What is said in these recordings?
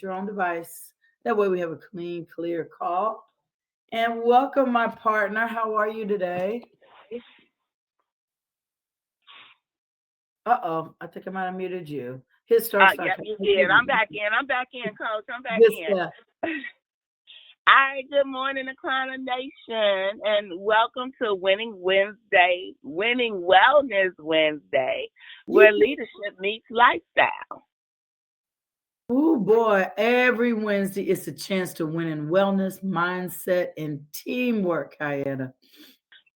your own device. That way we have a clean, clear call. And welcome, my partner. How are you today? Uh-oh, I think I might have muted you. Hit star star. Yep, you did. I'm back in. I'm back in, Coach. I'm back Good in. stuff. All right, good morning, Aquana Nation, and welcome to Winning Wednesday, Winning Wellness Wednesday, where leadership meets lifestyle. Oh boy, every Wednesday it's a chance to win in wellness, mindset, and teamwork, Kayaetta.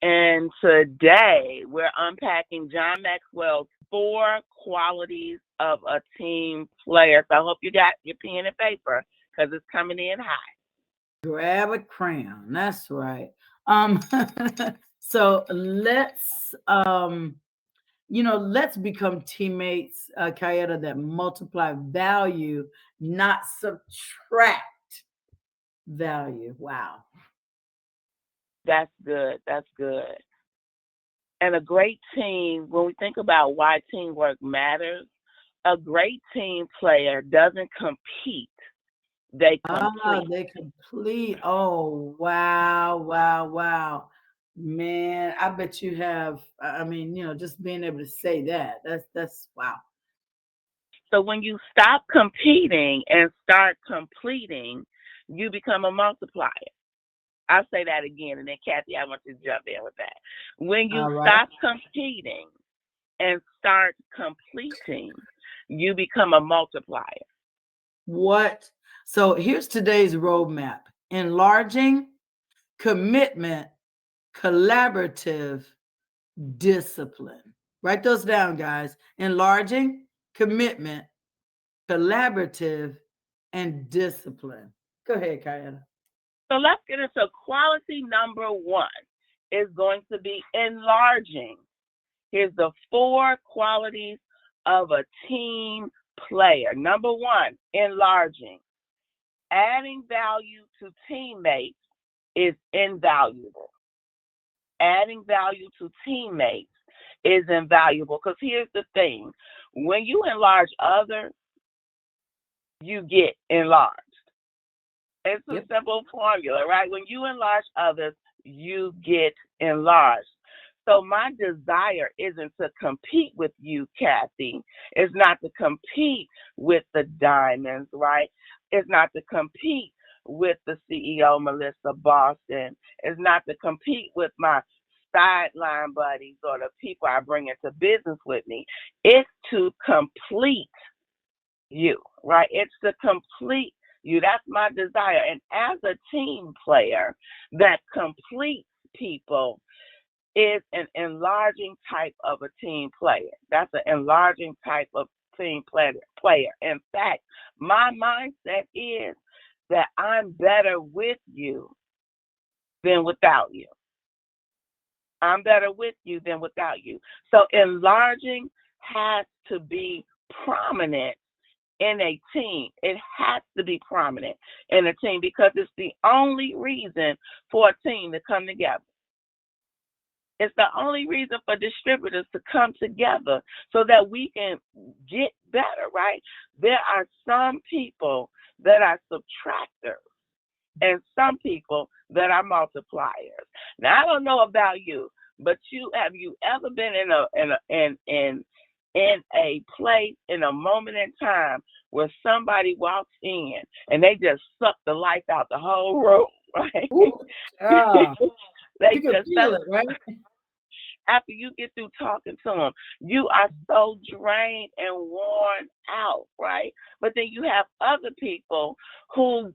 And today we're unpacking John Maxwell's 4 qualities of a team player. So I hope you got your pen and paper because it's coming in hot. Grab a crayon. That's right. Um, so let's become teammates, Kayaetta, that multiply value, not subtract value. Wow. That's good. That's good. And a great team, when we think about why teamwork matters, a great team player doesn't compete, they Ah, complete. they complete. Oh, wow, wow, wow. Man, I bet you have, I mean, just being able to say that, that's wow. So when you stop competing and start completing, you become a multiplier. I'll say that again, and then Kathy, I want you to jump in with that. When you All right. stop competing and start completing, you become a multiplier. What? So here's today's roadmap: enlarging, commitment, collaborative, discipline. Write those down, guys. Enlarging, commitment, collaborative, and discipline. Go ahead, Kayana. So let's get into quality number 1 is going to be enlarging. Here's the 4 qualities of a team player. Number 1, enlarging. Adding value to teammates is invaluable. Adding value to teammates is invaluable because here's the thing. When you enlarge others, you get enlarged. It's a Yep. simple formula, right? When you enlarge others, you get enlarged. So my desire isn't to compete with you, Kathy. It's not to compete with the diamonds, right? It's not to compete with the CEO, Melissa Boston. It's not to compete with my sideline buddies or the people I bring into business with me. It's to complete you, right? It's to complete you. That's my desire. And as a team player that completes people is an enlarging type of a team player. That's an enlarging type of team player. In fact, my mindset is that I'm better with you than without you. I'm better with you than without you. So enlarging has to be prominent in a team. It has to be prominent in a team because it's the only reason for a team to come together. It's the only reason for distributors to come together so that we can get better, right? There are some people that are subtractors and some people that are multipliers. Now I don't know about you, but have you ever been in a place in a moment in time where somebody walks in and they just suck the life out the whole room, right? Ooh, yeah. They You can just feel it, right? after you get through talking to them, you are so drained and worn out, right? But then you have other people who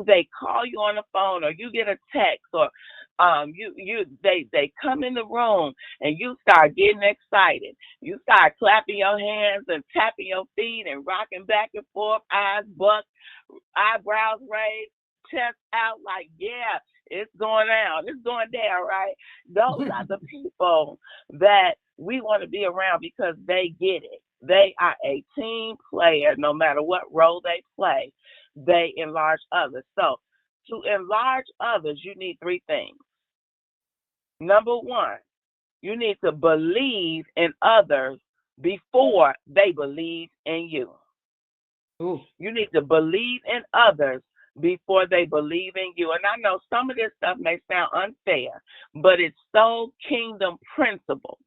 they call you on the phone or you get a text or they come in the room and you start getting excited. You start clapping your hands and tapping your feet and rocking back and forth, eyes bucked, eyebrows raised, chest out like, yeah, it's going down. It's going down, right? Those are the people that we want to be around because they get it. They are a team player no matter what role they play. They enlarge others. So to enlarge others, you need 3 things. Number 1, you need to believe in others before they believe in you. Ooh. You need to believe in others before they believe in you. And I know some of this stuff may sound unfair, but it's so kingdom principle.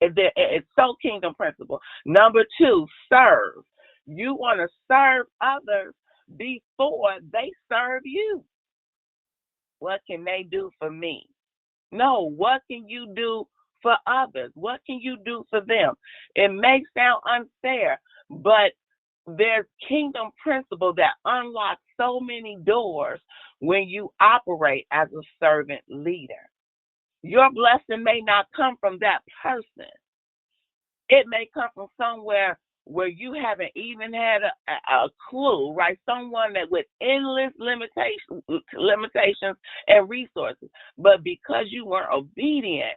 It's so kingdom principle. Number two, serve. You want to serve others before they serve you. What can they do for me? No, what can you do for others? What can you do for them? It may sound unfair, but there's kingdom principle that unlocks so many doors when you operate as a servant leader. Your blessing may not come from that person. It may come from somewhere where you haven't even had a clue, right? Someone that with endless limitations and resources, but because you were obedient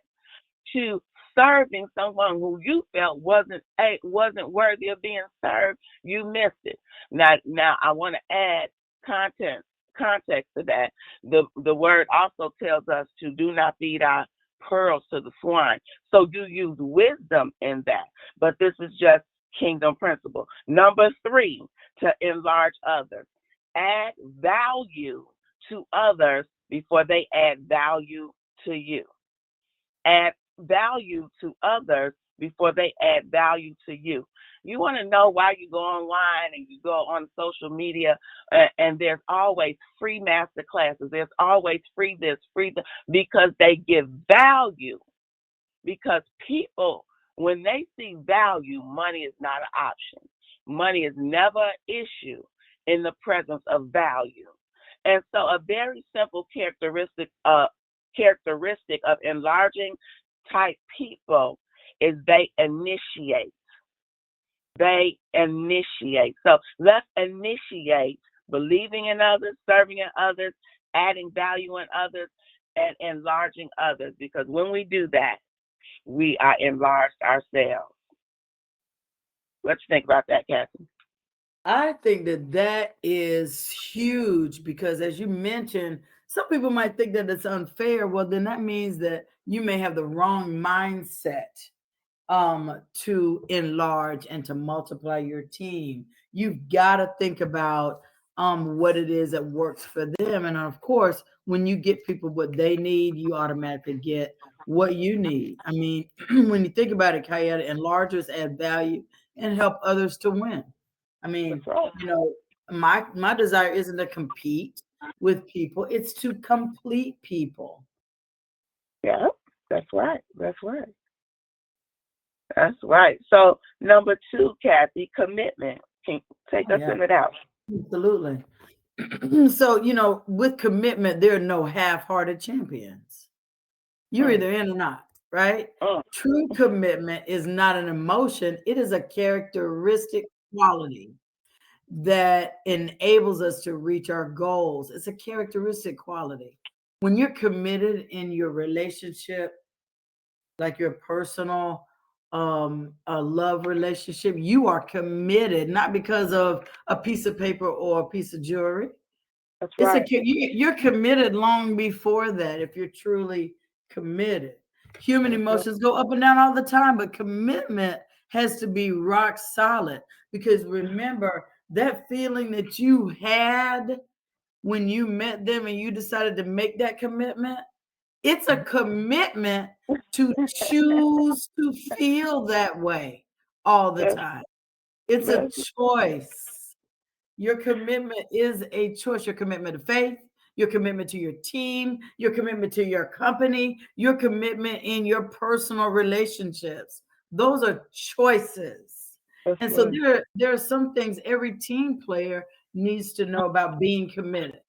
to serving someone who you felt wasn't worthy of being served, you missed it. Now I want to add context to that. The word also tells us to do not feed our pearls to the swine. So you use wisdom in that. But this is just kingdom principle. Number three, to enlarge others. Add value to others before they add value to you. Add value to others before they add value to you. You want to know why you go online and you go on social media and there's always free master classes. There's always free this, free that, because they give value. Because people, when they see value, money is not an option. Money is never an issue in the presence of value. And so a very simple characteristic of enlarging type people is they initiate. They initiate. So let's initiate believing in others, serving in others, adding value in others, and enlarging others. Because when we do that, we are enlarged ourselves. Let's think about that, Kathy. I think that that is huge because, as you mentioned, some people might think that it's unfair. Well, then that means that you may have the wrong mindset to enlarge and to multiply your team. You've got to think about what it is that works for them. And of course, when you get people what they need, you automatically get what you need. I mean, when you think about it, Kayaetta, enlargers add value and help others to win. I That's mean, right. you know, my desire isn't to compete with people, it's to complete people. Yeah, that's right. That's right. That's right. So number two, Kathy, commitment. Can you take Oh us yeah, into that? absolutely. So, with commitment, there are no half-hearted champions. You're Mm, either in or not, right? mm, True commitment is not an emotion, it is a characteristic quality that enables us to reach our goals. It's a characteristic quality. When you're committed in your relationship, like your personal a love relationship, you are committed not because of a piece of paper or a piece of jewelry. that's It's right. you're committed long before that if you're truly committed. Human That's right. emotions go up and down all the time, but commitment has to be rock solid because remember that feeling that you had when you met them and you decided to make that commitment. It's a commitment to choose to feel that way all the That's, time. It's a that's, choice. Your commitment is a choice. Your commitment to faith, your commitment to your team, your commitment to your company, your commitment in your personal relationships. Those are choices. that's And so right. there are some things every team player needs to know about being committed.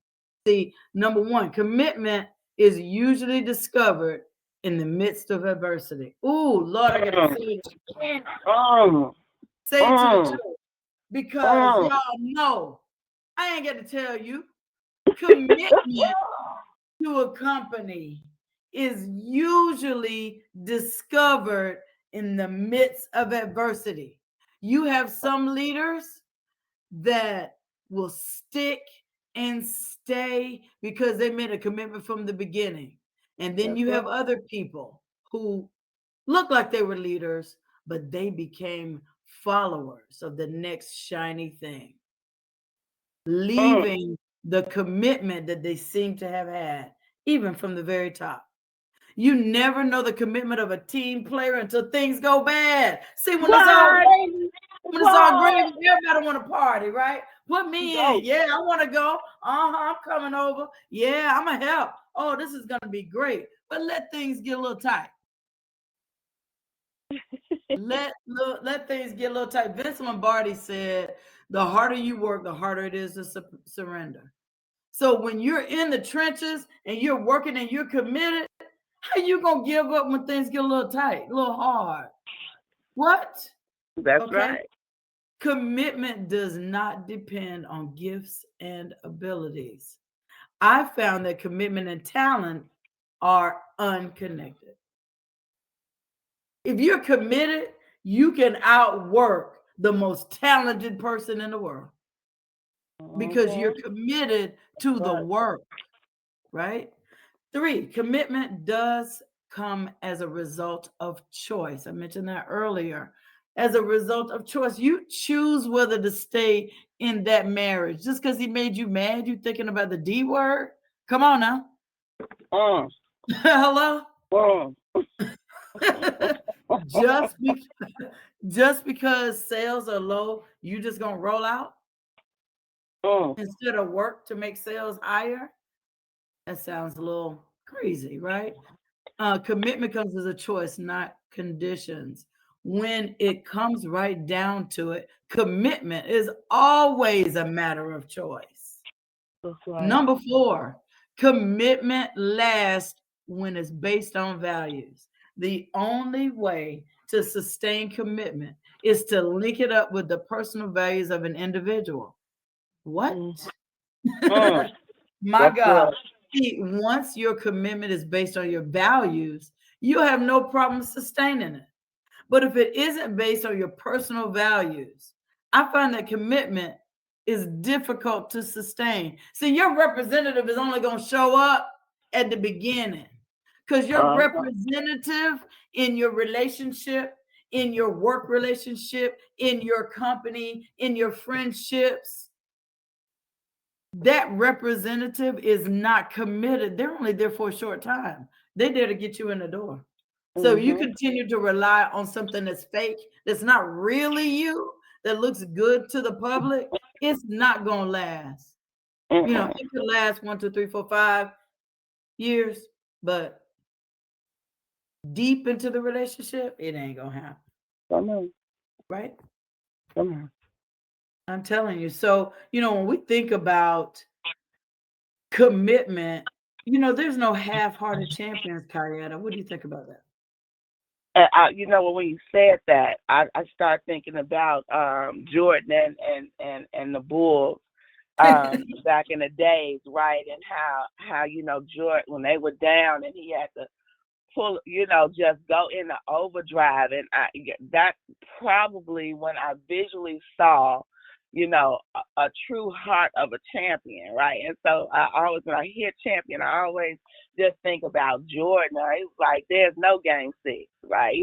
See, number one, commitment is usually discovered in the midst of adversity. Ooh, Lord, I gotta Mm, say it again. mm, Say it to the mm, church because mm. y'all know I ain't got to tell you. Commitment to a company is usually discovered in the midst of adversity. You have some leaders that will stick and stay because they made a commitment from the beginning. And then That's you right. have other people who look like they were leaders, but they became followers of the next shiny thing. leaving the commitment that they seem to have had, even from the very top. You never know the commitment of a team player until things go bad. See, What? when it's all great, What? everybody want to party, right? Put me in. Go. Yeah, I want to go. I'm coming over. Yeah, I'm gonna help. Oh, this is gonna be great. But let things get a little tight. Let things get a little tight. Vince Lombardi said, "The harder you work, the harder it is to surrender." So when you're in the trenches and you're working and you're committed, how you gonna give up when things get a little tight, a little hard? What? That's Okay. right. Commitment does not depend on gifts and abilities. I found that commitment and talent are unconnected. If you're committed, you can outwork the most talented person in the world because you're committed to the Right. work, right? 3, commitment does come as a result of choice. I mentioned that earlier. As a result of choice, you choose whether to stay in that marriage. Just because he made you mad, you thinking about the D word? Come on now. Hello? just, be- just because sales are low, you just gonna roll out instead of work to make sales higher? That sounds a little crazy, right? Commitment comes as a choice, not conditions. When it comes right down to it, commitment is always a matter of choice. That's right. Number 4, commitment lasts when it's based on values. The only way to sustain commitment is to link it up with the personal values of an individual. What? My That's God. good. See, once your commitment is based on your values, you have no problem sustaining it. But if it isn't based on your personal values, I find that commitment is difficult to sustain. See, your representative is only going to show up at the beginning because your representative in your relationship, in your work relationship, in your company, in your friendships, that representative is not committed. They're only there for a short time. They're there to get you in the door. So you continue to rely on something that's fake, that's not really you, that looks good to the public, it's not gonna last. You know, it could last 1, 2, 3, 4, 5 years, but deep into the relationship, it ain't gonna happen. Come on. Right? Come on. I'm telling you. So, when we think about commitment, there's no half-hearted champions, Kayaetta. What do you think about that? When you said that, I started thinking about Jordan and the Bulls back in the days, right? And how Jordan, when they were down and he had to pull, just go into overdrive, and that's probably when I visually saw, a true heart of a champion, right? And so I always, when I hear champion, I always just think about Jordan. It was like there's no game 6, right?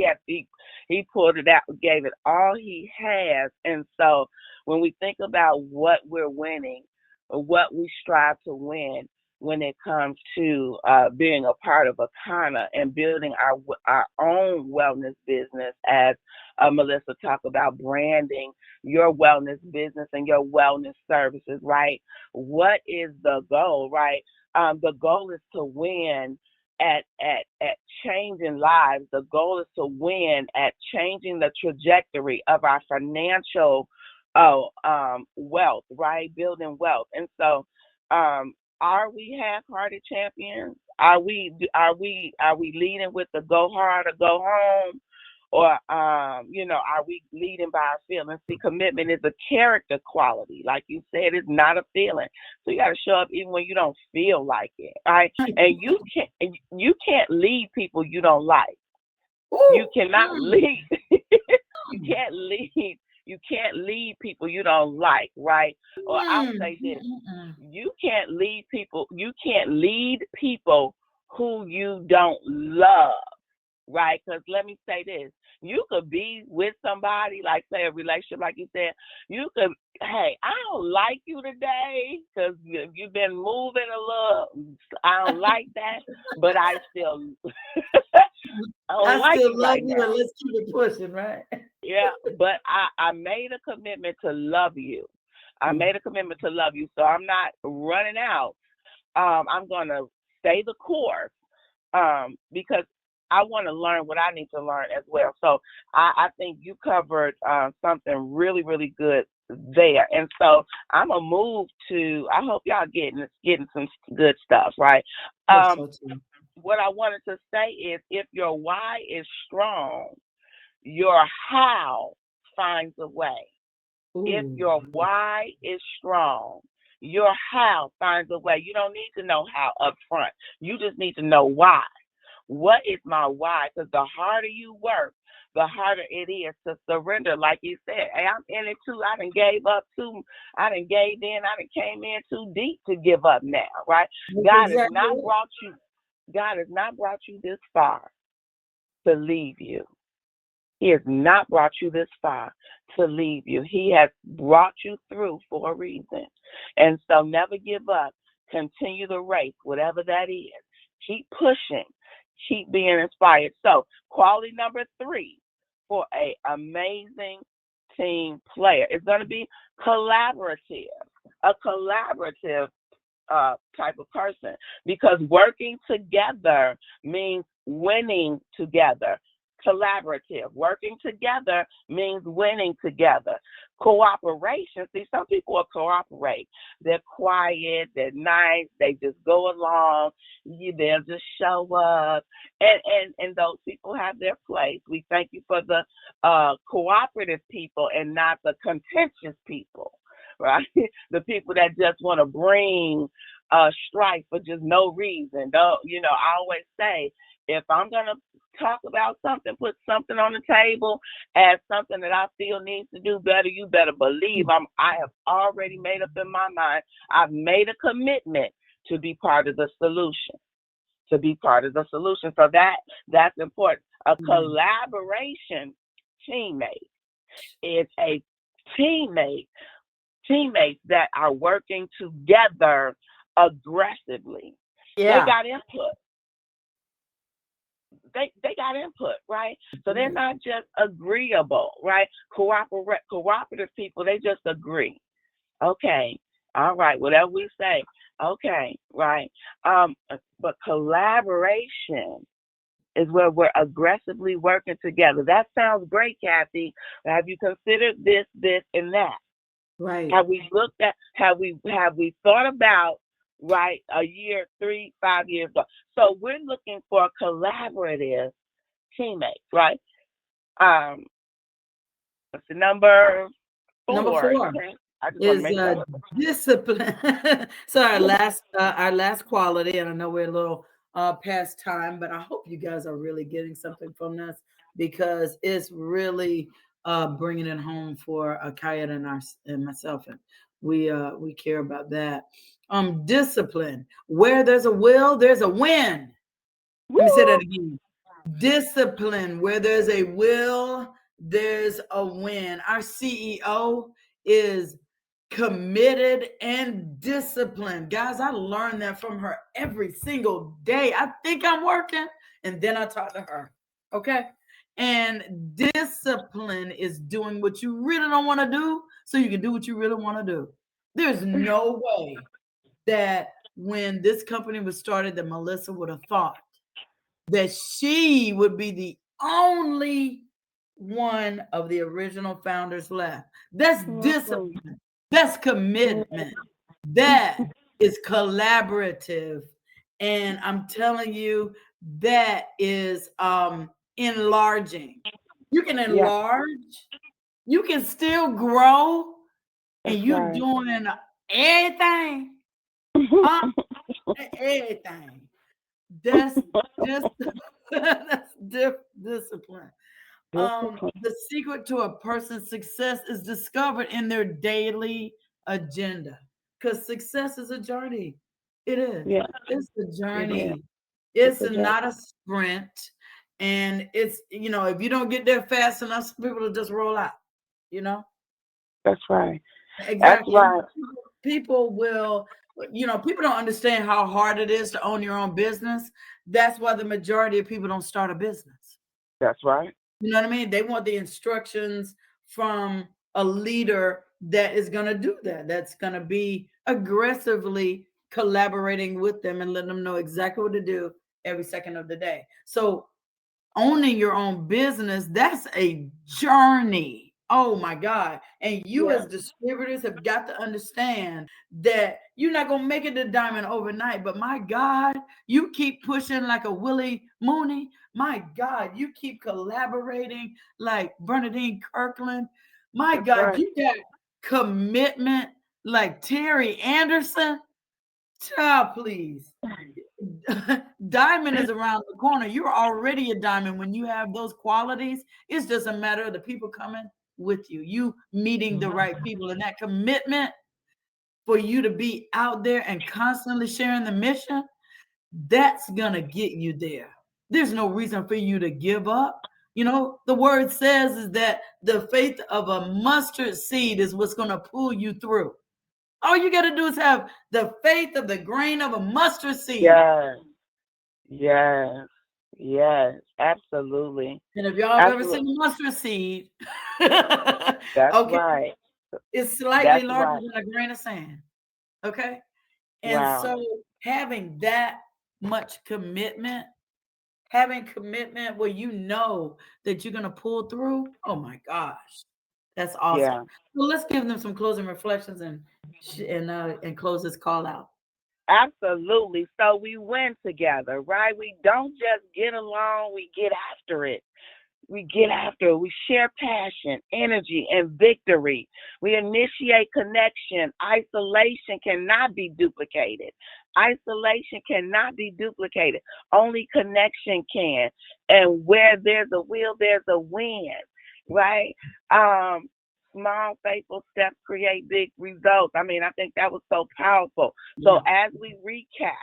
He pulled it out, gave it all he has, and so when we think about what we're winning, or what we strive to win, when it comes to being a part of Akana and building our own wellness business, as Melissa talked about branding your wellness business and your wellness services, right? What is the goal, right? The goal is to win at changing lives. The goal is to win at changing the trajectory of our financial wealth, right? Building wealth. And so are we half-hearted champions? Are we leading with the go hard or go home? Or are we leading by our feelings? See, commitment is a character quality. Like you said, it's not a feeling. So you gotta show up even when you don't feel like it. Right? And you can't lead people you don't like. You cannot lead. You can't lead. You can't lead people you don't like, right? Or I'll say this: you can't lead people. You can't lead people who you don't love, right? Because let me say this: You could be with somebody, like say a relationship, like you said. You could, hey, I don't like you today because you've been moving a little. I don't like that, but I still, I don't I like still you love right you, and now. let's keep it pushing, right? Yeah, but I made a commitment to love you. I Mm. made a commitment to love you, so I'm not running out. I'm gonna stay the course, because I want to learn what I need to learn as well. So I think you covered something really, really good there. And so I'm gonna move to. I hope y'all getting some good stuff, right? Hope Um, so too. what I wanted to say is, if your why is strong, your how finds a way. If Ooh, your why is strong, your how finds a way. You don't need to know how up front. You just need to know why. What is my why? Because the harder you work, the harder it is to surrender. Like you said, hey, I'm in it too. I done gave up too. I done gave in. I done came in too deep to give up now, right? that's God has exactly not it. brought you. God has not brought you this far to leave you. He has not brought you this far to leave you. He has brought you through for a reason. And so never give up. Continue the race, whatever that is. Keep pushing. Keep being inspired. So, quality number 3 for a amazing team player is going to be collaborative. A collaborative type of person, because working together means winning together. Collaborative, working together means winning together. Cooperation, see, some people will cooperate. They're quiet, they're nice, they just go along, they'll just show up, and those people have their place. We thank you for the cooperative people and not the contentious people, right? The people that just want to bring strife for just no reason. Don't, I always say, if I'm gonna talk about something, put something on the table as something that I feel needs to do better, you better believe I have already made up in my mind. I've made a commitment to be part of the solution. To be part of the solution. So that's important. A Mm. collaboration teammate is a teammate teammates that are working together aggressively. They Yeah. got input. They got input, right? So they're Right. not just agreeable, right? Cooperative people, they just agree. Okay, all right, whatever we say, okay, right. But collaboration is where we're aggressively working together. That sounds great, Kathy. Have you considered this, and that? Right. Have we looked at? Have we thought about, right, a year, 3, 5 years ago? So we're looking for collaborative teammates, right? Um, what's the number Number 4? four I just want to is make sure. discipline. So our last quality, and I know we're a little past time, but I hope you guys are really getting something from this, because it's really bringing it home for Kayaetta and myself, and we care about that. Discipline. Where there's a will, there's a win. Let me say that Woo! again. Discipline. Where there's a will, there's a win. Our CEO is committed and disciplined. Guys, I learned that from her every single day. I think I'm working, and then I talk to her. Okay. And discipline is doing what you really don't want to do so you can do what you really want to do. There's no way that when this company was started that Melissa would have thought that she would be the only one of the original founders left. That's Mhm. discipline. That's commitment. That is collaborative. And I'm telling you, that is enlarging. You can Yeah, enlarge, you can still grow, and that's you right. doing everything. Huh? Everything. That's just that's discipline. Discipline. The secret to a person's success is discovered in their daily agenda. Because success is a journey. It is. Yeah, It's a it is. journey. It's It's a job. not a sprint. And it's, if you don't get there fast enough, some people will just roll out, you know? That's right. That's Exactly. right. People will, people don't understand how hard it is to own your own business. That's why the majority of people don't start a business. That's right. You know what I mean? They want the instructions from a leader that is going to do that. That's going to be aggressively collaborating with them and letting them know exactly what to do every second of the day. So owning your own business, that's a journey. Oh my God. And you Yeah. as distributors have got to understand that you're not going to make it to diamond overnight. But my God, you keep pushing like a Willie Mooney. My God, you keep collaborating like Bernadine Kirkland. My That's God, right. you got commitment like Terry Anderson. Child, please. Diamond is around the corner. You're already a diamond when you have those qualities. It's just a matter of the people coming with you, you meeting the right people, and that commitment for you to be out there and constantly sharing the mission. That's gonna get you there. There's no reason for you to give up. The word says is that the faith of a mustard seed is what's gonna pull you through. All you got to do is have the faith of the grain of a mustard seed. Yes. Yes. Yes. Absolutely. And if y'all have ever Absolutely. seen a mustard seed, That's okay, right. it's slightly That's larger right. than a grain of sand. Okay. And Wow. so having that much commitment, having commitment where you know that you're going to pull through, oh my gosh, that's awesome. Yeah. Well, let's give them some closing reflections and close this call out. Absolutely. So we win together, right? We don't just get along, we get after it. We get after it. We share passion, energy, and victory. We initiate connection. Isolation cannot be duplicated. Isolation cannot be duplicated. Only connection can. And where there's a will, there's a win, right? Um, Small, faithful steps create big results. I mean, I think that was so powerful. So Yeah. as we recap,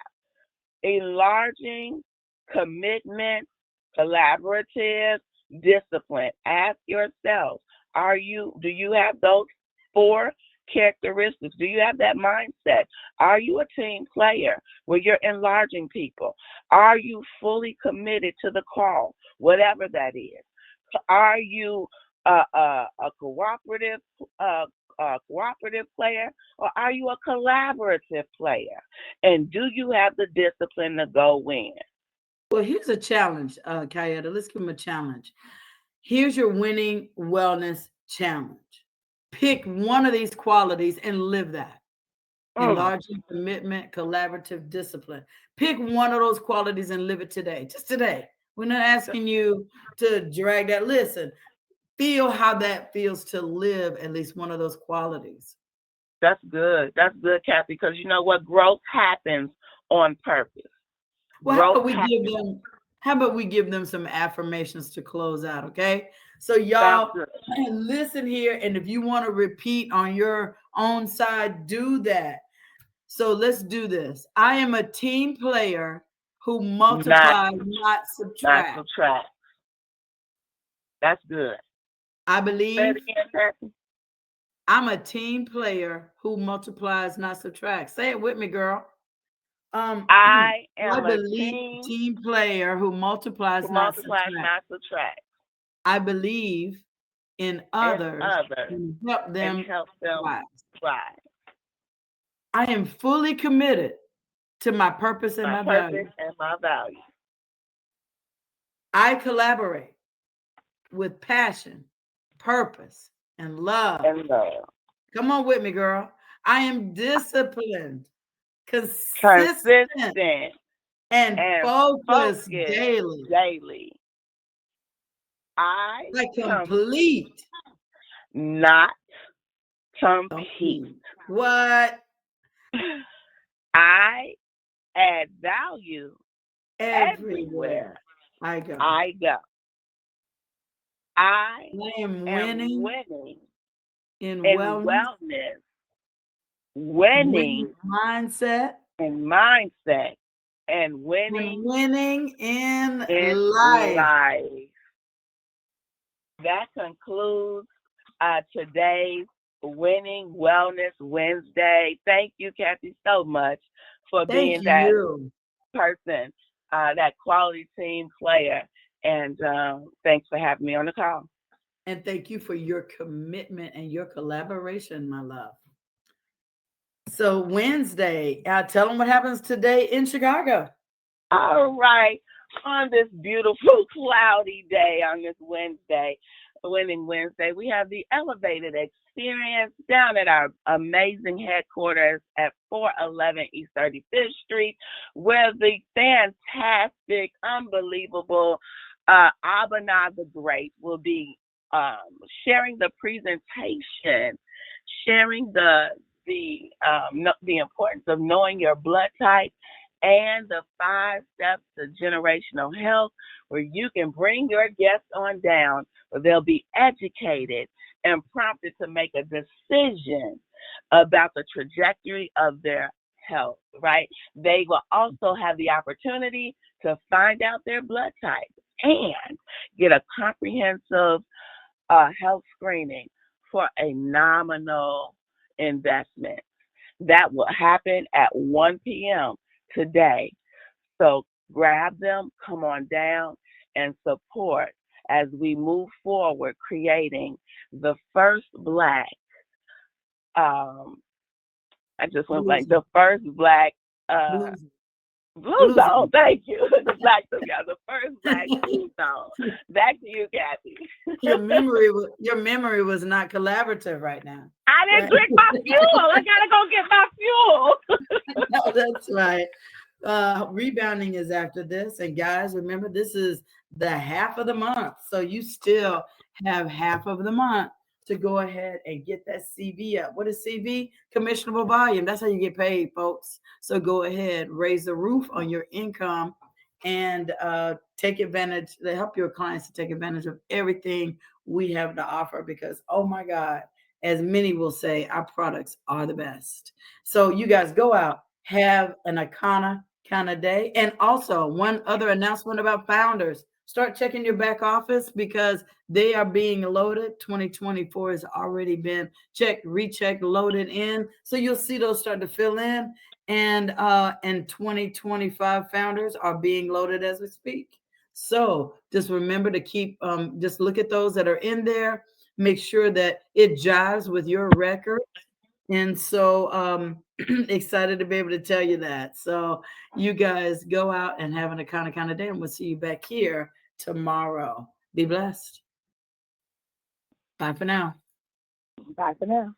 enlarging, commitment, collaborative, discipline. Ask yourself, do you have those four characteristics? Do you have that mindset? Are you a team player where you're enlarging people? Are you fully committed to the call, whatever that is? Are you a cooperative player, or are you a collaborative player? And do you have the discipline to go win? Well, here's a challenge, Kayaetta. Let's give them a challenge. Here's your winning wellness challenge. Pick one of these qualities and live that. Mm, Enlarging commitment, collaborative discipline. Pick one of those qualities and live it today, just today. We're not asking you to drag that. Listen, feel how that feels to live at least one of those qualities. that's good. That's good, Kathy, because you know what? Growth happens on purpose. Well, how Growth about we give happens. them some affirmations to close out, okay? So Sounds y'all good. listen here, and if you want to repeat on your own side, do that. So let's do this. I am a team player who Not, multiplies, not not subtract. subtract. That's good. I Say it believe again, Kathy. I'm a team player who multiplies, not subtract. Say it with me, girl. I I am a believe team team player who who multiplies, not multiplies, subtract. not subtract, I believe in and others others, and help and them help them thrive. thrive. I am fully committed to my purpose and My my purpose value. and my value. I collaborate with passion, purpose, and love. And love. Come on with me, girl. I am disciplined, consistent, Consistent and and focused focused daily. daily. I I com- complete, not compete. complete. What? I add value everywhere Everywhere I go. I go. I I am am winning winning in in wellness, wellness, winning winning mindset, in mindset, and And winning winning in in life. life. That concludes today's Winning Wellness Wednesday. Thank you, Kathy, so much for Thank being that you. person, that quality team player. And thanks for having me on the call. And thank you for your commitment and your collaboration, my love. So, Wednesday, tell them what happens today in Chicago. All right. On this beautiful, cloudy day, on this Wednesday, Winning Wednesday, we have the elevated experience down at our amazing headquarters at 411 East 35th Street, where the fantastic, unbelievable Abana the Great will be sharing the presentation, sharing the importance of knowing your blood type and the 5 steps to generational health, where you can bring your guests on down, where they'll be educated and prompted to make a decision about the trajectory of their health, right? They will also have the opportunity to find out their blood type and get a comprehensive health screening for a nominal investment. That will happen at 1 p.m. today. So grab them, come on down, and support as we move forward creating the first Black, I just went Blues, blank, the first Black blues, Blue blues. Zone. Thank you. The the first Black Blue Zone. Back to you, Kathy. Your memory was not collaborative right now. I didn't Right? drink my fuel. I gotta go get my fuel. No, that's right. Rebounding is after this. And guys, remember, this is the half of the month. So you still have half of the month to go ahead and get that CV up. What is CV? Commissionable volume. That's how you get paid, folks. So go ahead, raise the roof on your income and take advantage, to help your clients to take advantage of everything we have to offer because, oh my God, as many will say, our products are the best. So you guys go out, have an Icona kind of day. And also, one other announcement about founders, start checking your back office because they are being loaded. 2024 has already been checked, rechecked, loaded in. So you'll see those start to fill in. And 2025 founders are being loaded as we speak. So just remember to keep, just look at those that are in there, make sure that it jives with your record. And so excited to be able to tell you that. So you guys go out and have an kind of day, and we'll see you back here tomorrow. Be blessed. Bye for now. Bye for now.